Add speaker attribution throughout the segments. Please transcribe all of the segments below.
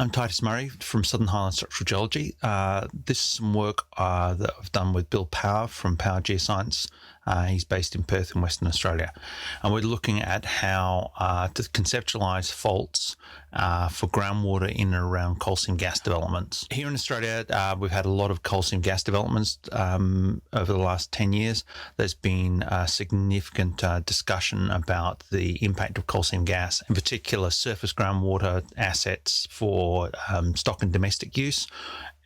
Speaker 1: I'm Titus Murray from Southern Highland Structural Geology. This is some work that I've done with Bill Power from Power Geoscience. He's based in Perth in Western Australia. And we're looking at how to conceptualise faults for groundwater in and around coal seam gas developments. Here in Australia, we've had a lot of coal seam gas developments over the last 10 years. There's been a significant discussion about the impact of coal seam gas, in particular surface groundwater assets for stock and domestic use,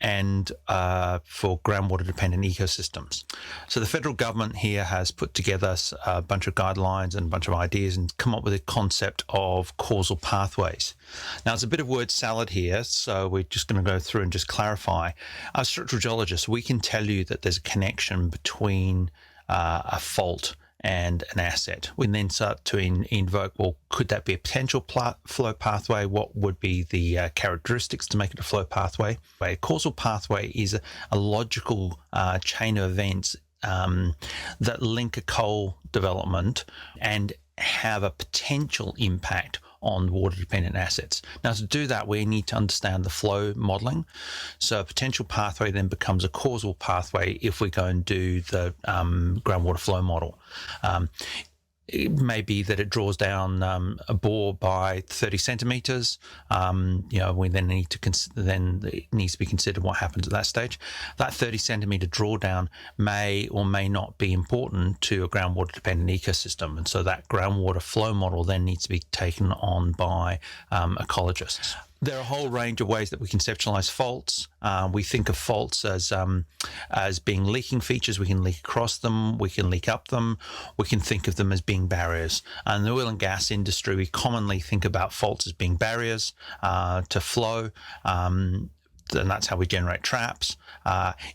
Speaker 1: and for groundwater-dependent ecosystems. So the federal government here has put together a bunch of guidelines and a bunch of ideas and come up with a concept of causal pathways. Now, it's a bit of word salad here, so we're just going to go through and just clarify. As structural geologists, we can tell you that there's a connection between a fault and an asset. We then start to invoke, well, could that be a potential flow pathway? What would be the characteristics to make it a flow pathway? A causal pathway is a logical chain of events that link a coal development and have a potential impact on water-dependent assets. Now, to do that, we need to understand the flow modelling. So a potential pathway then becomes a causal pathway if we go and do the groundwater flow model. It may be that it draws down a bore by 30 centimetres. We then need to then it needs to be considered what happens at that stage. That 30 centimetre drawdown may or may not be important to a groundwater dependent ecosystem, and so that groundwater flow model then needs to be taken on by ecologists. There are a whole range of ways that we conceptualize faults. We think of faults as being leaking features. We can leak across them. We can leak up them. We can think of them as being barriers. In the oil and gas industry, we commonly think about faults as being barriers to flow. And that's how we generate traps.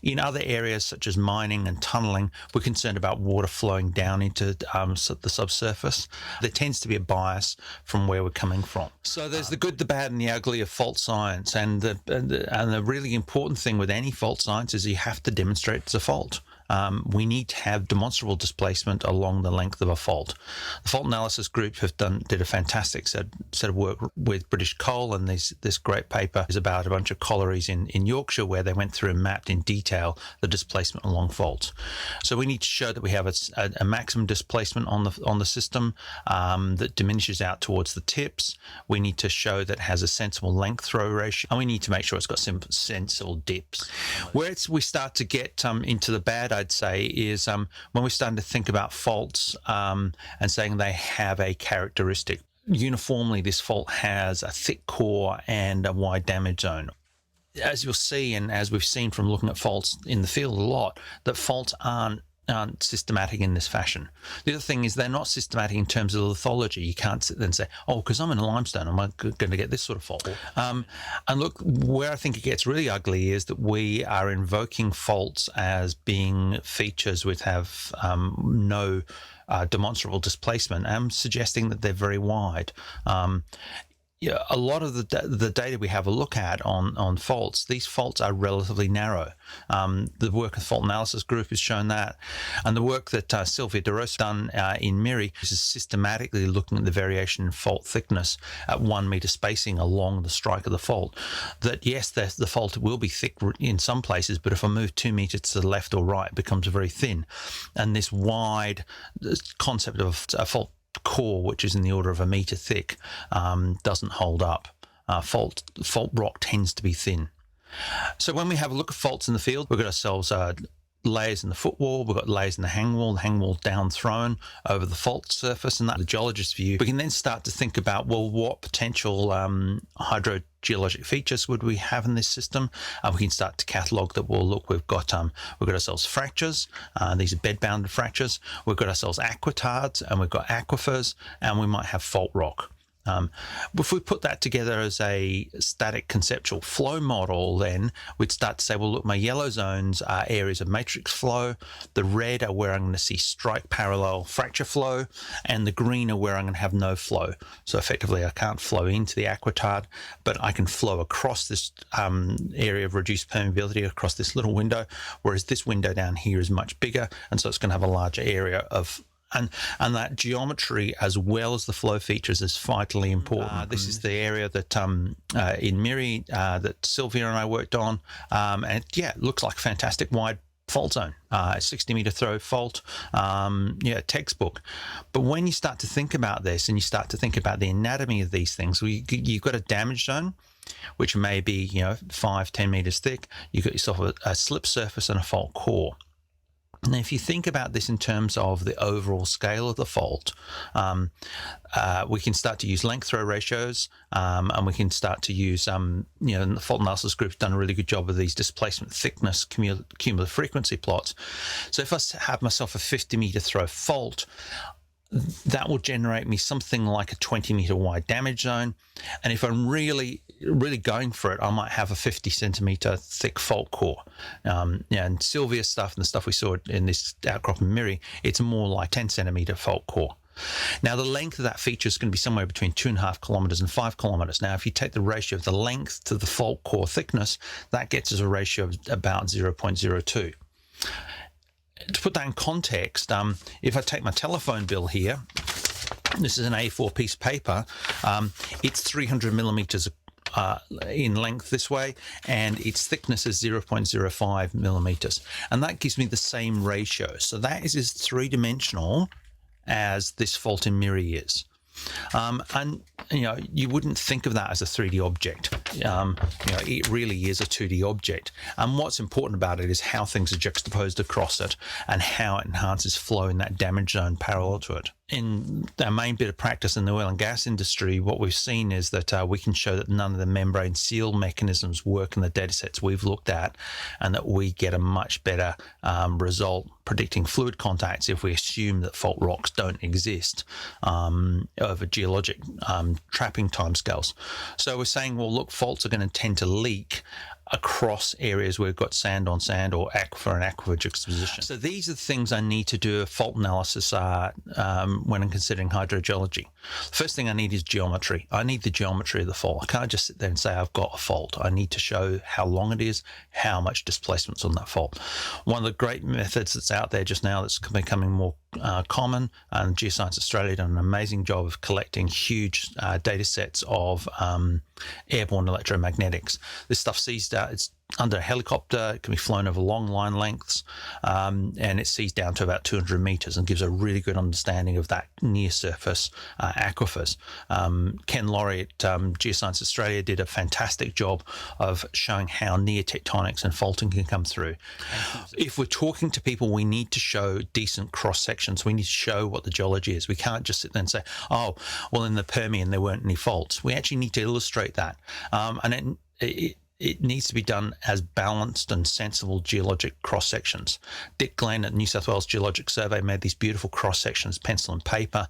Speaker 1: In other areas such as mining and tunneling, we're concerned about water flowing down into the subsurface. There tends to be a bias from where we're coming from. So there's the good, the bad, and the ugly of fault science. And the really important thing with any fault science is you have to demonstrate it's a fault. We need to have demonstrable displacement along the length of a fault. The fault analysis group did a fantastic set of work with British Coal, and this great paper is about a bunch of collieries in Yorkshire where they went through and mapped in detail the displacement along faults. So we need to show that we have a maximum displacement on the system that diminishes out towards the tips. We need to show that it has a sensible length throw ratio, and we need to make sure it's got sensible dips. Where we start to get into the bad, I'd say, is when we're starting to think about faults and saying they have a characteristic. Uniformly, this fault has a thick core and a wide damage zone. As you'll see, and as we've seen from looking at faults in the field a lot, that faults aren't systematic in this fashion. The other thing is they're not systematic in terms of lithology. You can't sit there and say, oh, because I'm in a limestone, I'm going to get this sort of fault. And look, where I think it gets really ugly is that we are invoking faults as being features which have no demonstrable displacement. I'm suggesting that they're very wide. A lot of the data we have a look at on faults, these faults are relatively narrow. The work of the fault analysis group has shown that, and the work that Sylvia De Rosa done in MIRI is systematically looking at the variation in fault thickness at 1 metre spacing along the strike of the fault. That yes, the fault will be thick in some places, but if I move 2 metres to the left or right, it becomes very thin. And this wide concept of a fault core, which is in the order of 1 metre thick, doesn't hold up. Fault rock tends to be thin. So when we have a look at faults in the field, we've got ourselves layers in the footwall, we've got layers in the hangwall down thrown over the fault surface, and that the geologist's view. We can then start to think about, well, what potential hydrogeologic features would we have in this system? We can start to catalogue that. Well, look, we've got ourselves fractures. These are bed-bounded fractures. We've got ourselves aquitards, and we've got aquifers, and we might have fault rock. If we put that together as a static conceptual flow model, then we'd start to say, well, look, my yellow zones are areas of matrix flow, the red are where I'm going to see strike parallel fracture flow, and the green are where I'm going to have no flow. So effectively, I can't flow into the aquitard, but I can flow across this area of reduced permeability across this little window, whereas this window down here is much bigger, and so it's going to have a larger area of And that geometry as well as the flow features is vitally important. This is the area that in Miri that Sylvia and I worked on, and it looks like a fantastic wide fault zone, 60-meter throw fault, textbook. But when you start to think about this and you start to think about the anatomy of these things, you've got a damage zone, which may be 5-10 meters thick. You've got yourself a slip surface and a fault core. Now, if you think about this in terms of the overall scale of the fault, we can start to use length throw ratios, and we can start to use, the fault analysis group's done a really good job of these displacement thickness cumulative frequency plots. So if I have myself a 50-meter throw fault, that will generate me something like a 20-meter wide damage zone. And if I'm really going for it, I might have a 50-centimeter thick fault core. And Sylvia's stuff and the stuff we saw in this outcrop in Miri, it's more like 10-centimeter fault core. Now, the length of that feature is going to be somewhere between 2.5 kilometers and 5 kilometers. Now, if you take the ratio of the length to the fault core thickness, that gets us a ratio of about 0.02. To put that in context, if I take my telephone bill here, this is an A4 piece of paper, it's 300 millimeters in length this way, and its thickness is 0.05 millimeters. And that gives me the same ratio. So that is as three-dimensional as this fault in Miri is. And you wouldn't think of that as a 3D object. It really is a 2D object. And what's important about it is how things are juxtaposed across it and how it enhances flow in that damage zone parallel to it. In our main bit of practice in the oil and gas industry, what we've seen is that we can show that none of the membrane seal mechanisms work in the data sets we've looked at, and that we get a much better result predicting fluid contacts if we assume that fault rocks don't exist over geologic trapping timescales. So we're saying, well, look, faults are going to tend to leak across areas where we've got sand on sand or aquifer and aquifer juxtaposition. So these are the things I need to do a fault analysis when I'm considering hydrogeology. The first thing I need is geometry. I need the geometry of the fault. I can't just sit there and say I've got a fault. I need to show how long it is, how much displacement's on that fault. One of the great methods that's out there just now that's becoming more common, and Geoscience Australia done an amazing job of collecting huge data sets of airborne electromagnetics. This stuff sees it's under a helicopter, it can be flown over long line lengths, and it sees down to about 200 meters and gives a really good understanding of that near surface aquifers. Ken Laurie at Geoscience Australia did a fantastic job of showing how near tectonics and faulting can come through. If we're talking to people, we need to show decent cross sections. We need to show what the geology is. We can't just sit there and say, oh, well, in the Permian there weren't any faults. We actually need to illustrate that, and it needs to be done as balanced and sensible geologic cross-sections. Dick Glenn at New South Wales Geologic Survey made these beautiful cross-sections, pencil and paper,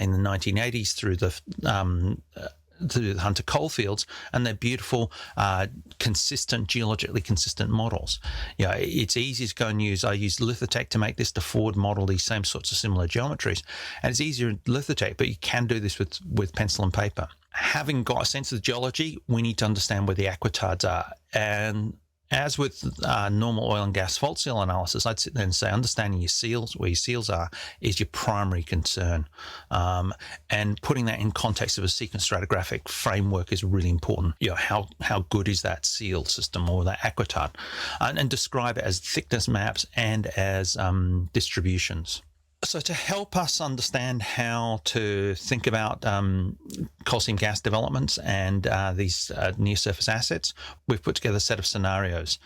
Speaker 1: in the 1980s through the Hunter coalfields, and they're beautiful, consistent, geologically consistent models. It's easy to go and use. I use Lithotek to make this, to forward model these same sorts of similar geometries, and it's easier in Lithotek, but you can do this with pencil and paper. Having got a sense of the geology, we need to understand where the aquitards are. And as with normal oil and gas fault seal analysis, I'd sit there and say understanding your seals, where your seals are, is your primary concern. And putting that in context of a sequence stratigraphic framework is really important. How good is that seal system or that aquitard? And describe it as thickness maps and as distributions. So to help us understand how to think about coal seam gas developments and these near-surface assets, we've put together a set of scenarios.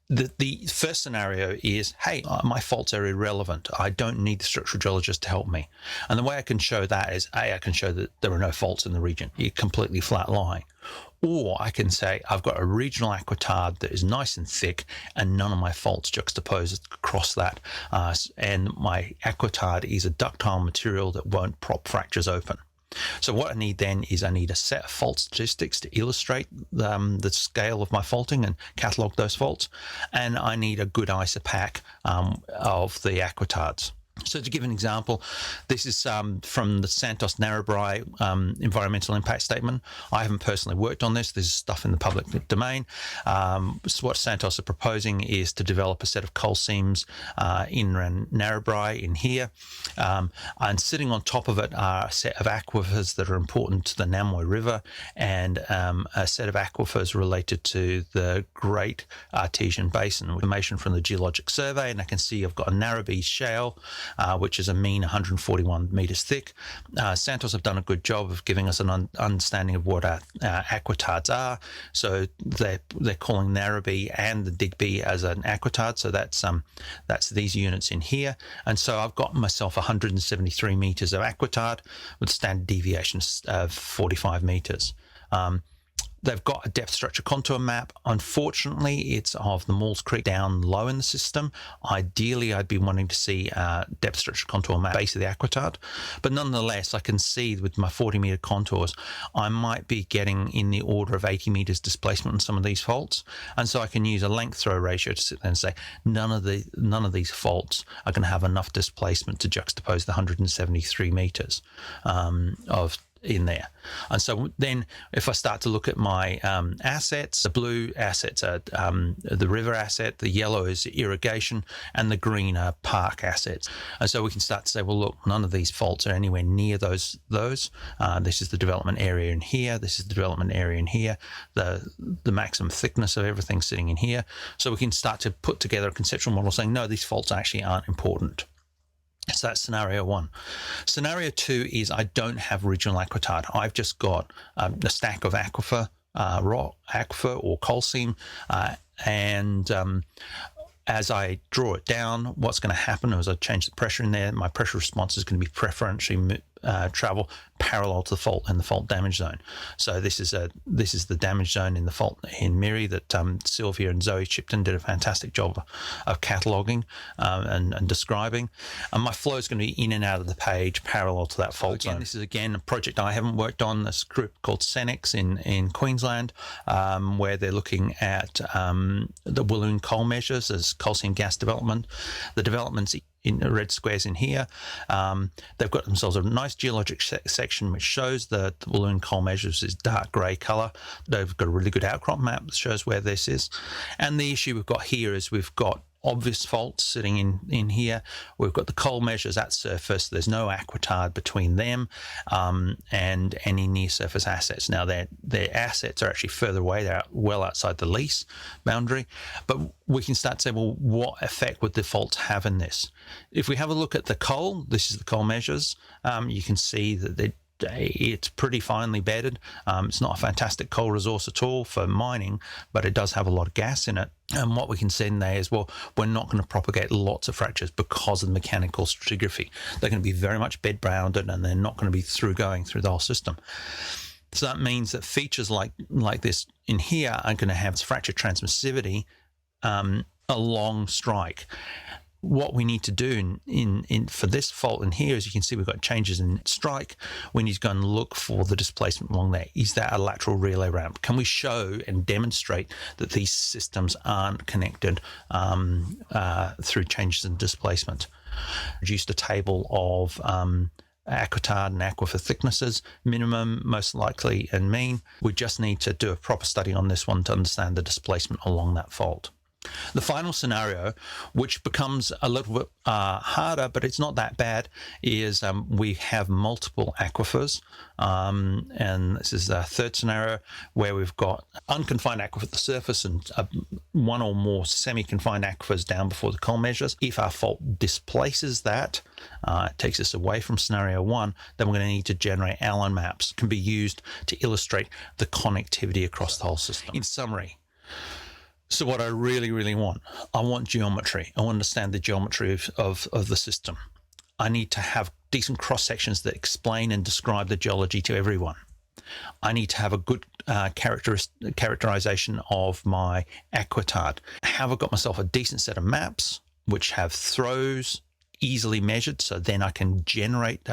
Speaker 1: The first scenario is, hey, my faults are irrelevant. I don't need the structural geologist to help me. And the way I can show that is, I can show that there are no faults in the region. You're completely flat lying. Or I can say I've got a regional aquitard that is nice and thick and none of my faults juxtaposed across that. And my aquitard is a ductile material that won't prop fractures open. So what I need then is I need a set of fault statistics to illustrate the scale of my faulting and catalogue those faults. And I need a good ISOPAC of the aquitards. So to give an example, this is from the Santos Narrabri environmental impact statement. I haven't personally worked on this. This is stuff in the public domain. So what Santos are proposing is to develop a set of coal seams in Narrabri in here. And sitting on top of it are a set of aquifers that are important to the Namoi River and a set of aquifers related to the Great Artesian Basin. Information from the Geologic Survey, and I can see I've got a Narrabri shale, which is a mean 141 metres thick. Santos have done a good job of giving us an understanding of what our aquitards are. So they're calling Narrabri and the Digby as an aquitard. So that's these units in here. And so I've got myself 173 metres of aquitard with standard deviation of 45 metres. They've got a depth structure contour map. Unfortunately, it's of the Maules Creek down low in the system. Ideally, I'd be wanting to see a depth structure contour map base of the aquitard. But nonetheless, I can see with my 40-metre contours, I might be getting in the order of 80 metres displacement on some of these faults. And so I can use a length throw ratio to sit there and say, none of these faults are going to have enough displacement to juxtapose the 173 metres of in there. And so then if I start to look at my assets, the blue assets are the river asset, the yellow is irrigation, and the green are park assets. And so we can start to say, well, look, none of these faults are anywhere near those. This is the development area in here. This is the development area in here. The maximum thickness of everything sitting in here. So we can start to put together a conceptual model saying, no, these faults actually aren't important. So that's scenario one. Scenario two is I don't have regional aquitard. I've just got a stack of aquifer, rock aquifer or coal seam, and as I draw it down, what's going to happen is I change the pressure in there. My pressure response is going to be preferentially travel parallel to the fault and the fault damage zone. So this is the damage zone in the fault in Miri that Sylvia and Zoe Chipton did a fantastic job of cataloguing and describing. And my flow is going to be in and out of the page parallel to that fault zone. This is again a project I haven't worked on, this group called Senex in Queensland, where they're looking at the Walloon coal measures as coal seam gas development. The developments in the red squares in here. They've got themselves a nice geologic section which shows the Walloon coal measures is dark grey colour. They've got a really good outcrop map that shows where this is. And the issue we've got here is we've got obvious faults sitting in here. We've got the coal measures at surface. There's no aquitard between them and any near surface assets. Now their assets are actually further away. They're well outside the lease boundary, but we can start to say, well, what effect would the faults have in this? If we have a look at the coal, this is the coal measures. You can see that it's pretty finely bedded. It's not a fantastic coal resource at all for mining, but it does have a lot of gas in it. And what we can see in there is, well, we're not going to propagate lots of fractures because of the mechanical stratigraphy. They're going to be very much bed bounded, and they're not going to be going through the whole system. So that means that features like this in here are going to have fracture transmissivity along strike. What we need to do for this fault in here is you can see we've got changes in strike. We need to go and look for the displacement along there. Is that a lateral relay ramp? Can we show and demonstrate that these systems aren't connected through changes in displacement? Produced a table of aquitard and aquifer thicknesses, minimum, most likely, and mean. We just need to do a proper study on this one to understand the displacement along that fault. The final scenario, which becomes a little bit harder, but it's not that bad, is we have multiple aquifers. And this is the third scenario where we've got unconfined aquifer at the surface and one or more semi-confined aquifers down before the coal measures. If our fault displaces that, it takes us away from scenario one, then we're going to need to generate Allen maps. It can be used to illustrate the connectivity across the whole system. In summary, so what I really, really want, I want geometry. I want to understand the geometry of the system. I need to have decent cross-sections that explain and describe the geology to everyone. I need to have a good characterization of my aquitard. Have I got myself a decent set of maps which have throws easily measured, so then I can generate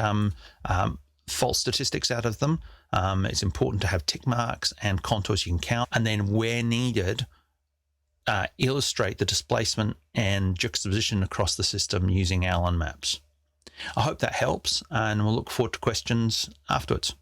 Speaker 1: fault statistics out of them. It's important to have tick marks and contours you can count, and then where needed, illustrate the displacement and juxtaposition across the system using Allen maps. I hope that helps, and we'll look forward to questions afterwards.